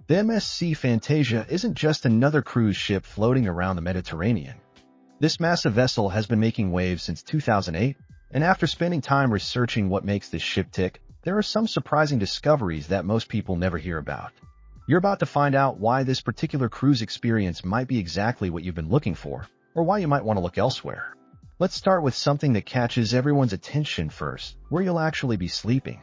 The MSC Fantasia isn't just another cruise ship floating around the Mediterranean. This massive vessel has been making waves since 2008, and after spending time researching what makes this ship tick, there are some surprising discoveries that most people never hear about. You're about to find out why this particular cruise experience might be exactly what you've been looking for, or why you might want to look elsewhere. Let's start with something that catches everyone's attention first, where you'll actually be sleeping.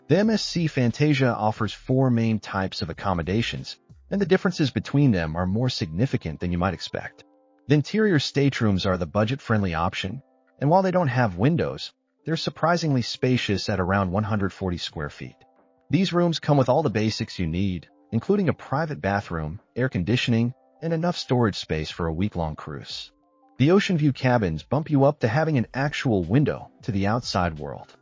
The MSC Fantasia offers 4 main types of accommodations, and the differences between them are more significant than you might expect. The interior staterooms are the budget-friendly option, and while they don't have windows, they're surprisingly spacious at around 140 square feet. These rooms come with all the basics you need, including a private bathroom, air conditioning, and enough storage space for a week-long cruise. The ocean view cabins bump you up to having an actual window to the outside world.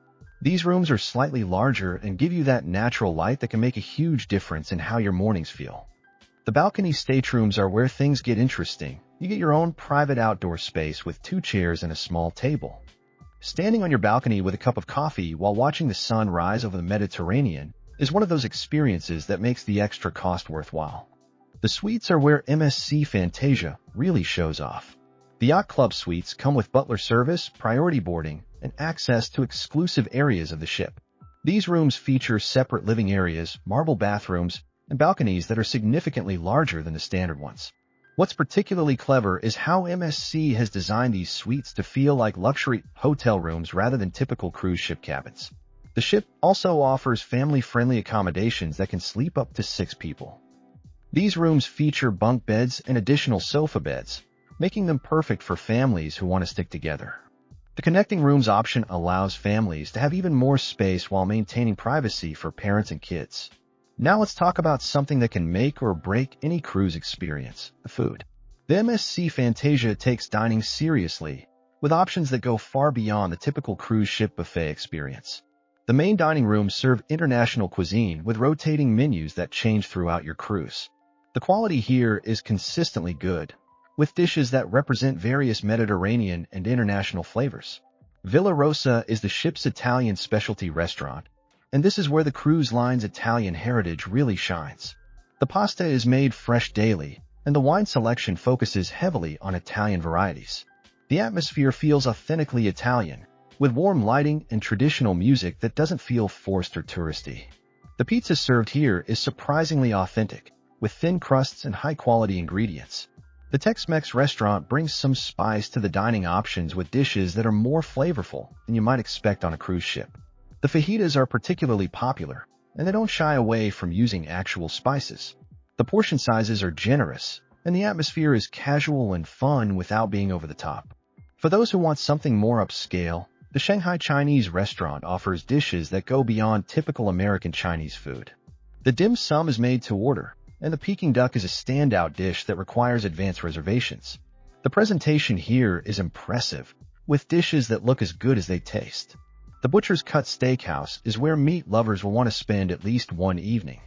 These rooms are slightly larger and give you that natural light that can make a huge difference in how your mornings feel. The balcony staterooms are where things get interesting. You get your own private outdoor space with 2 chairs and a small table. Standing on your balcony with a cup of coffee while watching the sun rise over the Mediterranean is one of those experiences that makes the extra cost worthwhile. The suites are where MSC Fantasia really shows off. The Yacht Club suites come with butler service, priority boarding, and access to exclusive areas of the ship. These rooms feature separate living areas, marble bathrooms, and balconies that are significantly larger than the standard ones. What's particularly clever is how MSC has designed these suites to feel like luxury hotel rooms rather than typical cruise ship cabins. The ship also offers family-friendly accommodations that can sleep up to 6 people. These rooms feature bunk beds and additional sofa beds, making them perfect for families who want to stick together. The connecting rooms option allows families to have even more space while maintaining privacy for parents and kids. Now let's talk about something that can make or break any cruise experience: the food. The MSC Fantasia takes dining seriously, with options that go far beyond the typical cruise ship buffet experience. The main dining rooms serve international cuisine with rotating menus that change throughout your cruise. The quality here is consistently good, with dishes that represent various Mediterranean and international flavors. Villa Rosa is the ship's Italian specialty restaurant, and this is where the cruise line's Italian heritage really shines. The pasta is made fresh daily, and the wine selection focuses heavily on Italian varieties. The atmosphere feels authentically Italian, with warm lighting and traditional music that doesn't feel forced or touristy. The pizza served here is surprisingly authentic, with thin crusts and high-quality ingredients. The Tex-Mex restaurant brings some spice to the dining options with dishes that are more flavorful than you might expect on a cruise ship. The fajitas are particularly popular, and they don't shy away from using actual spices. The portion sizes are generous, and the atmosphere is casual and fun without being over the top. For those who want something more upscale, the Shanghai Chinese restaurant offers dishes that go beyond typical American Chinese food. The dim sum is made to order, and the Peking duck is a standout dish that requires advance reservations. The presentation here is impressive, with dishes that look as good as they taste. The Butcher's Cut Steakhouse is where meat lovers will want to spend at least one evening.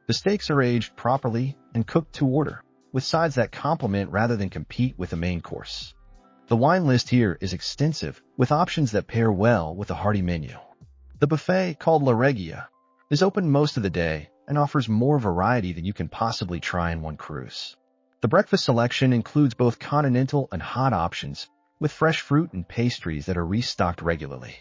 The steaks are aged properly and cooked to order, with sides that complement rather than compete with the main course. The wine list here is extensive, with options that pair well with a hearty menu. The buffet, called La Regia, is open most of the day and offers more variety than you can possibly try in one cruise. The breakfast selection includes both continental and hot options, with fresh fruit and pastries that are restocked regularly.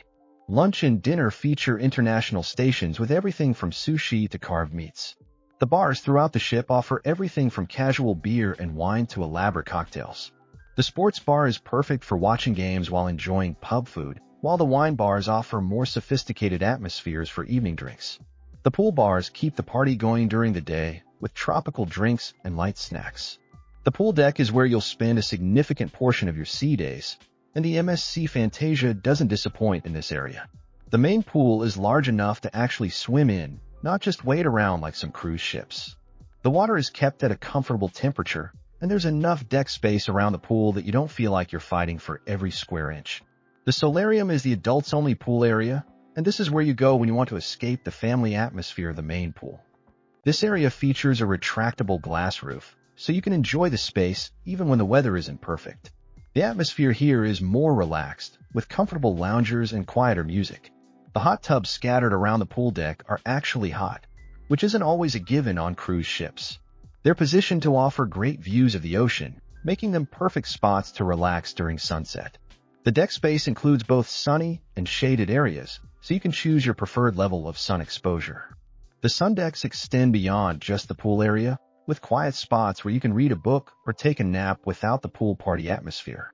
Lunch and dinner feature international stations with everything from sushi to carved meats. The bars throughout the ship offer everything from casual beer and wine to elaborate cocktails. The sports bar is perfect for watching games while enjoying pub food, while the wine bars offer more sophisticated atmospheres for evening drinks. The pool bars keep the party going during the day, with tropical drinks and light snacks. The pool deck is where you'll spend a significant portion of your sea days, and the MSC Fantasia doesn't disappoint in this area. The main pool is large enough to actually swim in, not just wade around like some cruise ships. The water is kept at a comfortable temperature, and there's enough deck space around the pool that you don't feel like you're fighting for every square inch. The solarium is the adults-only pool area, and this is where you go when you want to escape the family atmosphere of the main pool. This area features a retractable glass roof, so you can enjoy the space even when the weather isn't perfect. The atmosphere here is more relaxed, with comfortable loungers and quieter music. The hot tubs scattered around the pool deck are actually hot, which isn't always a given on cruise ships. They're positioned to offer great views of the ocean, making them perfect spots to relax during sunset. The deck space includes both sunny and shaded areas, so you can choose your preferred level of sun exposure. The sun decks extend beyond just the pool area, with quiet spots where you can read a book or take a nap without the pool party atmosphere.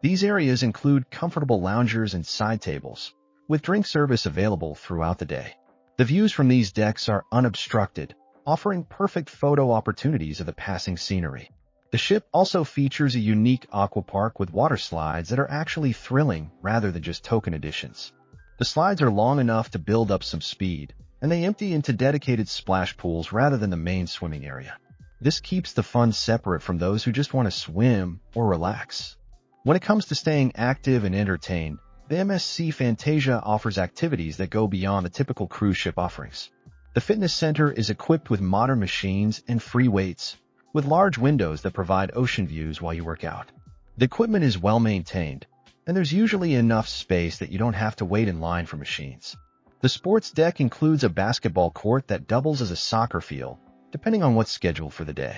These areas include comfortable loungers and side tables, with drink service available throughout the day. The views from these decks are unobstructed, offering perfect photo opportunities of the passing scenery. The ship also features a unique aqua park with water slides that are actually thrilling rather than just token additions. The slides are long enough to build up some speed, and they empty into dedicated splash pools rather than the main swimming area. This keeps the fun separate from those who just want to swim or relax. When it comes to staying active and entertained, the MSC Fantasia offers activities that go beyond the typical cruise ship offerings. The fitness center is equipped with modern machines and free weights, with large windows that provide ocean views while you work out. The equipment is well maintained, and there's usually enough space that you don't have to wait in line for machines. The sports deck includes a basketball court that doubles as a soccer field, depending on what's scheduled for the day.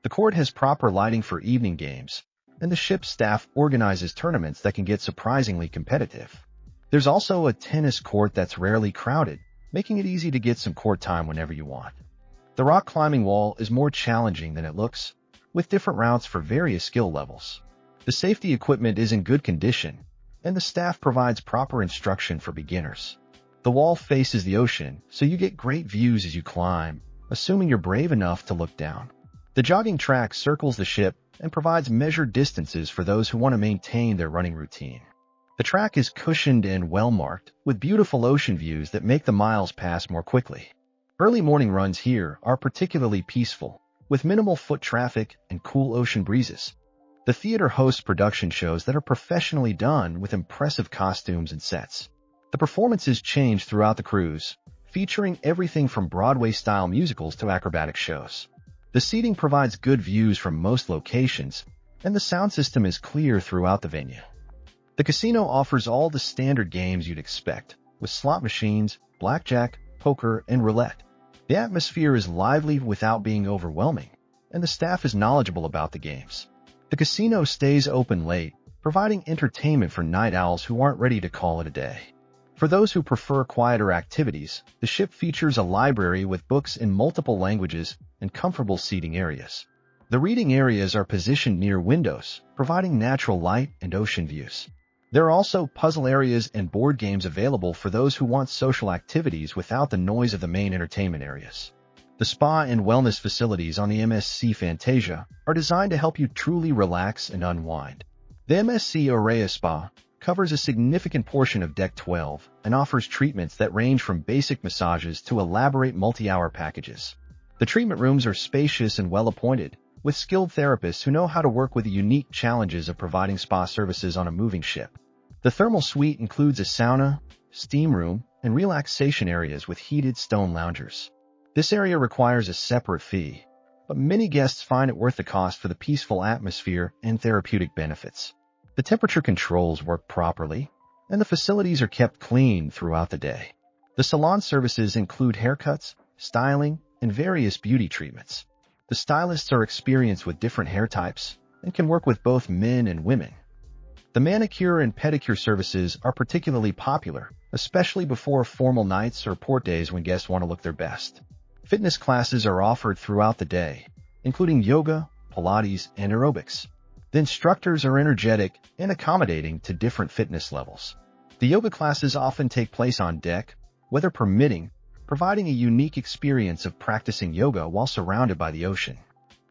The court has proper lighting for evening games, and the ship's staff organizes tournaments that can get surprisingly competitive. There's also a tennis court that's rarely crowded, making it easy to get some court time whenever you want. The rock climbing wall is more challenging than it looks, with different routes for various skill levels. The safety equipment is in good condition, and the staff provides proper instruction for beginners. The wall faces the ocean, so you get great views as you climb, assuming you're brave enough to look down. The jogging track circles the ship and provides measured distances for those who want to maintain their running routine. The track is cushioned and well-marked, with beautiful ocean views that make the miles pass more quickly. Early morning runs here are particularly peaceful, with minimal foot traffic and cool ocean breezes. The theater hosts production shows that are professionally done with impressive costumes and sets. The performances change throughout the cruise, featuring everything from Broadway-style musicals to acrobatic shows. The seating provides good views from most locations, and the sound system is clear throughout the venue. The casino offers all the standard games you'd expect, with slot machines, blackjack, poker, and roulette. The atmosphere is lively without being overwhelming, and the staff is knowledgeable about the games. The casino stays open late, providing entertainment for night owls who aren't ready to call it a day. For those who prefer quieter activities, the ship features a library with books in multiple languages and comfortable seating areas. The reading areas are positioned near windows, providing natural light and ocean views. There are also puzzle areas and board games available for those who want social activities without the noise of the main entertainment areas. The spa and wellness facilities on the MSC Fantasia are designed to help you truly relax and unwind. The MSC Aurea Spa covers a significant portion of Deck 12 and offers treatments that range from basic massages to elaborate multi-hour packages. The treatment rooms are spacious and well-appointed, with skilled therapists who know how to work with the unique challenges of providing spa services on a moving ship. The thermal suite includes a sauna, steam room, and relaxation areas with heated stone loungers. This area requires a separate fee, but many guests find it worth the cost for the peaceful atmosphere and therapeutic benefits. The temperature controls work properly, and the facilities are kept clean throughout the day. The salon services include haircuts, styling, and various beauty treatments. The stylists are experienced with different hair types and can work with both men and women. The manicure and pedicure services are particularly popular, especially before formal nights or port days when guests want to look their best. Fitness classes are offered throughout the day, including yoga, Pilates, and aerobics. The instructors are energetic and accommodating to different fitness levels. The yoga classes often take place on deck, weather permitting, providing a unique experience of practicing yoga while surrounded by the ocean.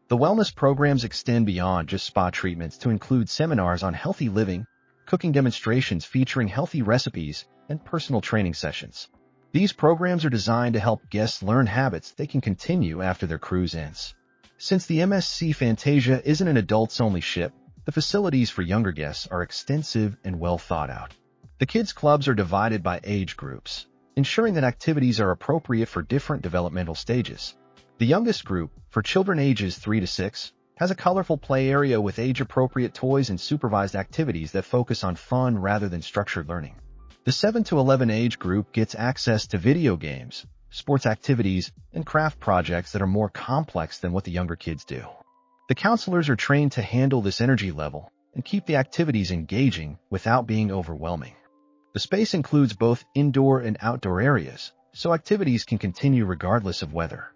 The wellness programs extend beyond just spa treatments to include seminars on healthy living, cooking demonstrations featuring healthy recipes, and personal training sessions. These programs are designed to help guests learn habits they can continue after their cruise ends. Since the MSC Fantasia isn't an adults-only ship, the facilities for younger guests are extensive and well thought out. The kids' clubs are divided by age groups, ensuring that activities are appropriate for different developmental stages. The youngest group, for children ages 3 to 6, has a colorful play area with age-appropriate toys and supervised activities that focus on fun rather than structured learning. The 7 to 11 age group gets access to video games, sports activities, and craft projects that are more complex than what the younger kids do. The counselors are trained to handle this energy level and keep the activities engaging without being overwhelming. The space includes both indoor and outdoor areas, so activities can continue regardless of weather.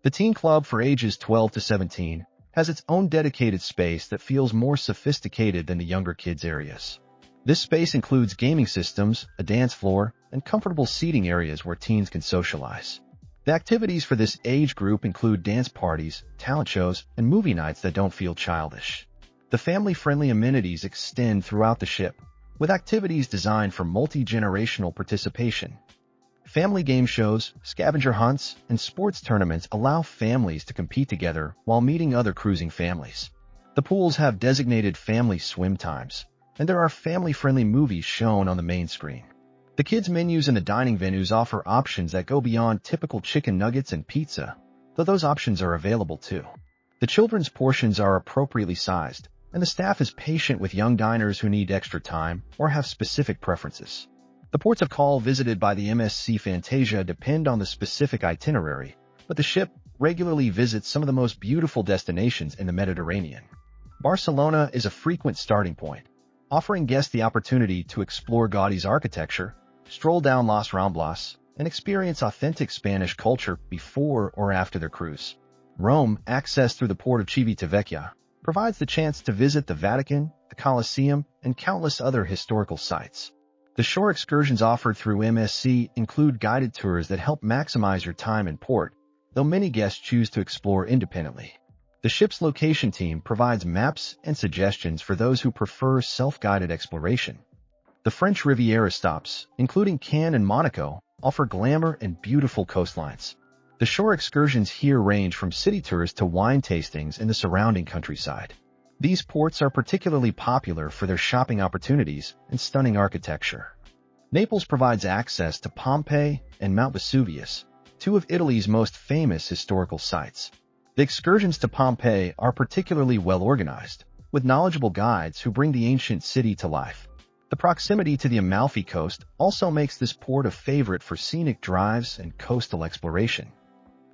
The Teen Club for ages 12 to 17 has its own dedicated space that feels more sophisticated than the younger kids' areas. This space includes gaming systems, a dance floor, and comfortable seating areas where teens can socialize. The activities for this age group include dance parties, talent shows, and movie nights that don't feel childish. The family-friendly amenities extend throughout the ship, with activities designed for multi-generational participation. Family game shows, scavenger hunts, and sports tournaments allow families to compete together while meeting other cruising families. The pools have designated family swim times, and there are family-friendly movies shown on the main screen. The kids' menus in the dining venues offer options that go beyond typical chicken nuggets and pizza, though those options are available too. The children's portions are appropriately sized, and the staff is patient with young diners who need extra time or have specific preferences. The ports of call visited by the MSC Fantasia depend on the specific itinerary, but the ship regularly visits some of the most beautiful destinations in the Mediterranean. Barcelona is a frequent starting point, offering guests the opportunity to explore Gaudi's architecture, stroll down Las Ramblas, and experience authentic Spanish culture before or after their cruise. Rome, accessed through the port of Civitavecchia, provides the chance to visit the Vatican, the Colosseum, and countless other historical sites. The shore excursions offered through MSC include guided tours that help maximize your time in port, though many guests choose to explore independently. The ship's location team provides maps and suggestions for those who prefer self-guided exploration. The French Riviera stops, including Cannes and Monaco, offer glamour and beautiful coastlines. The shore excursions here range from city tours to wine tastings in the surrounding countryside. These ports are particularly popular for their shopping opportunities and stunning architecture. Naples provides access to Pompeii and Mount Vesuvius, two of Italy's most famous historical sites. The excursions to Pompeii are particularly well organized, with knowledgeable guides who bring the ancient city to life. The proximity to the Amalfi Coast also makes this port a favorite for scenic drives and coastal exploration.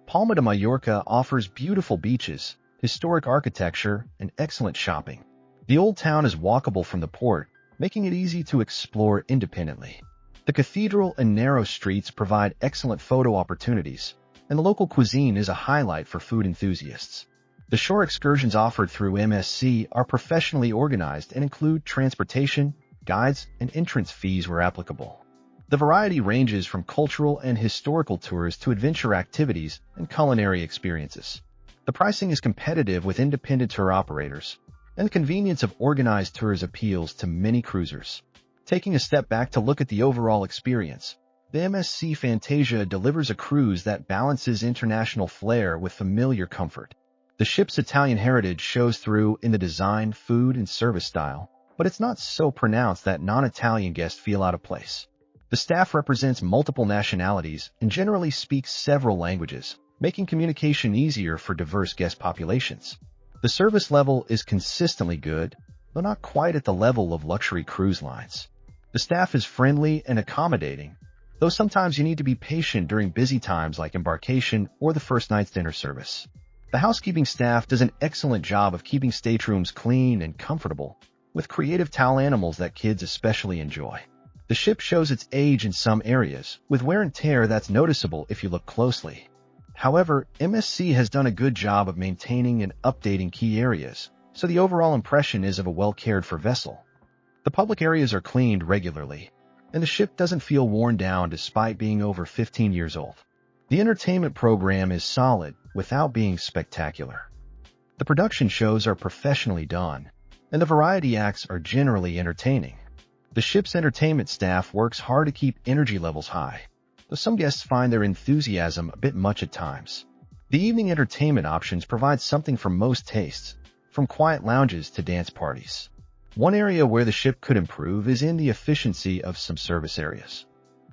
Palma de Mallorca offers beautiful beaches, historic architecture, and excellent shopping. The old town is walkable from the port, making it easy to explore independently. The cathedral and narrow streets provide excellent photo opportunities, and the local cuisine is a highlight for food enthusiasts. The shore excursions offered through MSC are professionally organized and include transportation, guides, and entrance fees where applicable. The variety ranges from cultural and historical tours to adventure activities and culinary experiences. The pricing is competitive with independent tour operators, and the convenience of organized tours appeals to many cruisers. Taking a step back to look at the overall experience, the MSC Fantasia delivers a cruise that balances international flair with familiar comfort. The ship's Italian heritage shows through in the design, food, and service style, but it's not so pronounced that non-Italian guests feel out of place. The staff represents multiple nationalities and generally speaks several languages, making communication easier for diverse guest populations. The service level is consistently good, though not quite at the level of luxury cruise lines. The staff is friendly and accommodating, though sometimes you need to be patient during busy times like embarkation or the first night's dinner service. The housekeeping staff does an excellent job of keeping staterooms clean and comfortable, with creative towel animals that kids especially enjoy. The ship shows its age in some areas, with wear and tear that's noticeable if you look closely. However, MSC has done a good job of maintaining and updating key areas, so the overall impression is of a well-cared-for vessel. The public areas are cleaned regularly, and the ship doesn't feel worn down despite being over 15 years old. The entertainment program is solid without being spectacular. The production shows are professionally done, and the variety acts are generally entertaining. The ship's entertainment staff works hard to keep energy levels high, though some guests find their enthusiasm a bit much at times. The evening entertainment options provide something for most tastes, from quiet lounges to dance parties. One area where the ship could improve is in the efficiency of some service areas.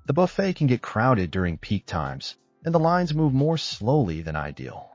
The buffet can get crowded during peak times, and the lines move more slowly than ideal.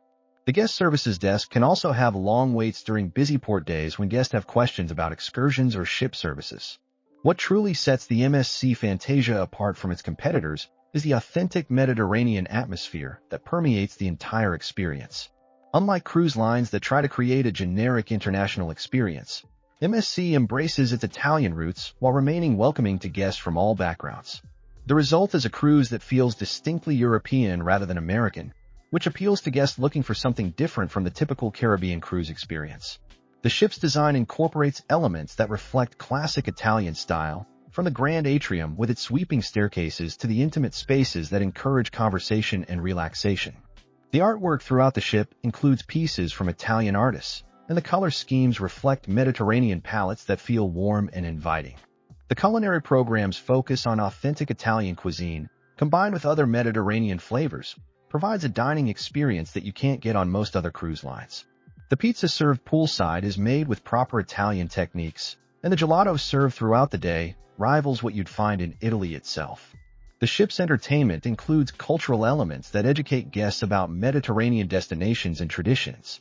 The guest services desk can also have long waits during busy port days when guests have questions about excursions or ship services. What truly sets the MSC Fantasia apart from its competitors is the authentic Mediterranean atmosphere that permeates the entire experience. Unlike cruise lines that try to create a generic international experience, MSC embraces its Italian roots while remaining welcoming to guests from all backgrounds. The result is a cruise that feels distinctly European rather than American, which appeals to guests looking for something different from the typical Caribbean cruise experience. The ship's design incorporates elements that reflect classic Italian style, from the grand atrium with its sweeping staircases to the intimate spaces that encourage conversation and relaxation. The artwork throughout the ship includes pieces from Italian artists, and the color schemes reflect Mediterranean palettes that feel warm and inviting. The culinary program's focus on authentic Italian cuisine, combined with other Mediterranean flavors, provides a dining experience that you can't get on most other cruise lines. The pizza served poolside is made with proper Italian techniques, and the gelato served throughout the day rivals what you'd find in Italy itself. The ship's entertainment includes cultural elements that educate guests about Mediterranean destinations and traditions.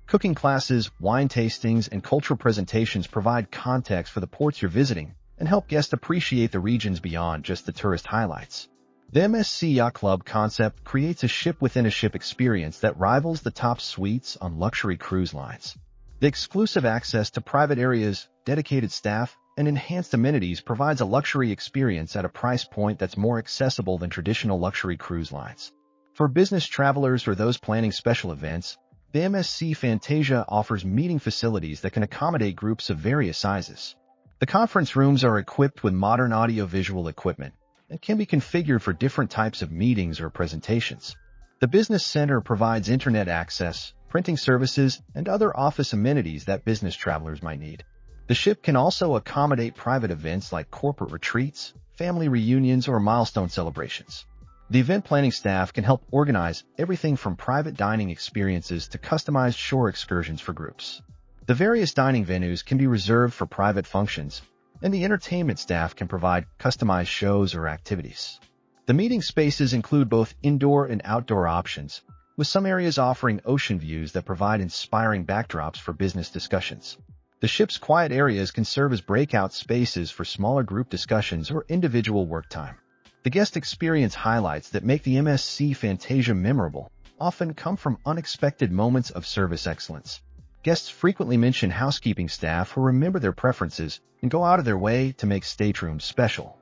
Cooking classes, wine tastings, and cultural presentations provide context for the ports you're visiting and help guests appreciate the regions beyond just the tourist highlights. The MSC Yacht Club concept creates a ship-within-a-ship experience that rivals the top suites on luxury cruise lines. The exclusive access to private areas, dedicated staff, and enhanced amenities provides a luxury experience at a price point that's more accessible than traditional luxury cruise lines. For business travelers or those planning special events, the MSC Fantasia offers meeting facilities that can accommodate groups of various sizes. The conference rooms are equipped with modern audio-visual equipment and can be configured for different types of meetings or presentations. The business center provides internet access, printing services, and other office amenities that business travelers might need. The ship can also accommodate private events like corporate retreats, family reunions, or milestone celebrations. The event planning staff can help organize everything from private dining experiences to customized shore excursions for groups. The various dining venues can be reserved for private functions, and the entertainment staff can provide customized shows or activities. The meeting spaces include both indoor and outdoor options, with some areas offering ocean views that provide inspiring backdrops for business discussions. The ship's quiet areas can serve as breakout spaces for smaller group discussions or individual work time. The guest experience highlights that make the MSC Fantasia memorable often come from unexpected moments of service excellence. Guests frequently mention housekeeping staff who remember their preferences and go out of their way to make staterooms special.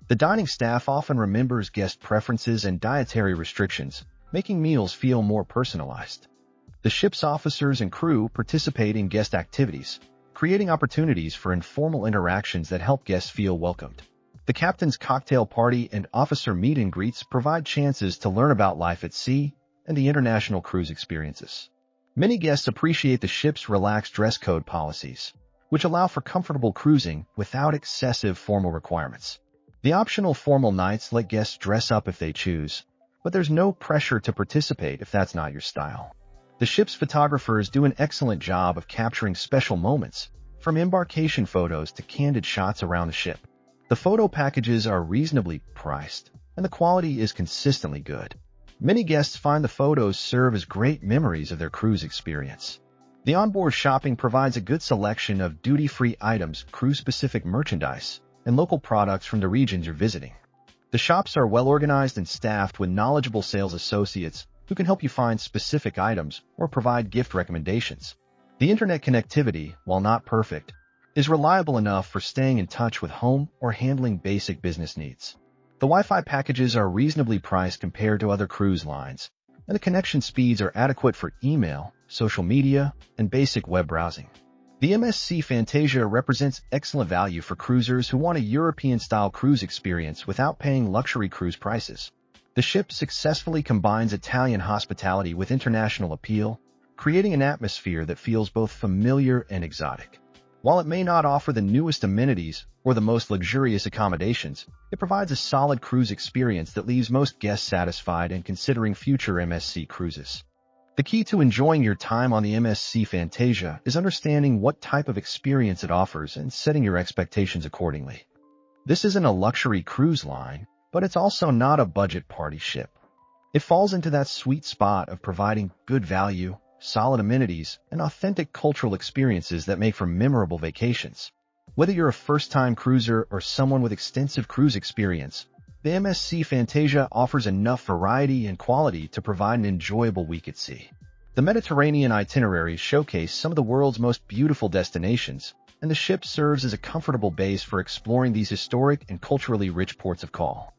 The dining staff often remembers guest preferences and dietary restrictions, making meals feel more personalized. The ship's officers and crew participate in guest activities, creating opportunities for informal interactions that help guests feel welcomed. The captain's cocktail party and officer meet and greets provide chances to learn about life at sea and the international cruise experiences. Many guests appreciate the ship's relaxed dress code policies, which allow for comfortable cruising without excessive formal requirements. The optional formal nights let guests dress up if they choose, but there's no pressure to participate if that's not your style. The ship's photographers do an excellent job of capturing special moments, from embarkation photos to candid shots around the ship. The photo packages are reasonably priced, and the quality is consistently good. Many guests find the photos serve as great memories of their cruise experience. The onboard shopping provides a good selection of duty-free items, cruise-specific merchandise, and local products from the regions you're visiting. The shops are well-organized and staffed with knowledgeable sales associates who can help you find specific items or provide gift recommendations. The internet connectivity, while not perfect, is reliable enough for staying in touch with home or handling basic business needs. The Wi-Fi packages are reasonably priced compared to other cruise lines, and the connection speeds are adequate for email, social media, and basic web browsing. The MSC Fantasia represents excellent value for cruisers who want a European-style cruise experience without paying luxury cruise prices. The ship successfully combines Italian hospitality with international appeal, creating an atmosphere that feels both familiar and exotic. While it may not offer the newest amenities or the most luxurious accommodations, it provides a solid cruise experience that leaves most guests satisfied and considering future MSC cruises. The key to enjoying your time on the MSC Fantasia is understanding what type of experience it offers and setting your expectations accordingly. This isn't a luxury cruise line, but it's also not a budget party ship. It falls into that sweet spot of providing good value, solid amenities, and authentic cultural experiences that make for memorable vacations. Whether you're a first-time cruiser or someone with extensive cruise experience, The MSC Fantasia offers enough variety and quality to provide an enjoyable week at sea. The Mediterranean itineraries showcase some of the world's most beautiful destinations, and the ship serves as a comfortable base for exploring these historic and culturally rich ports of call.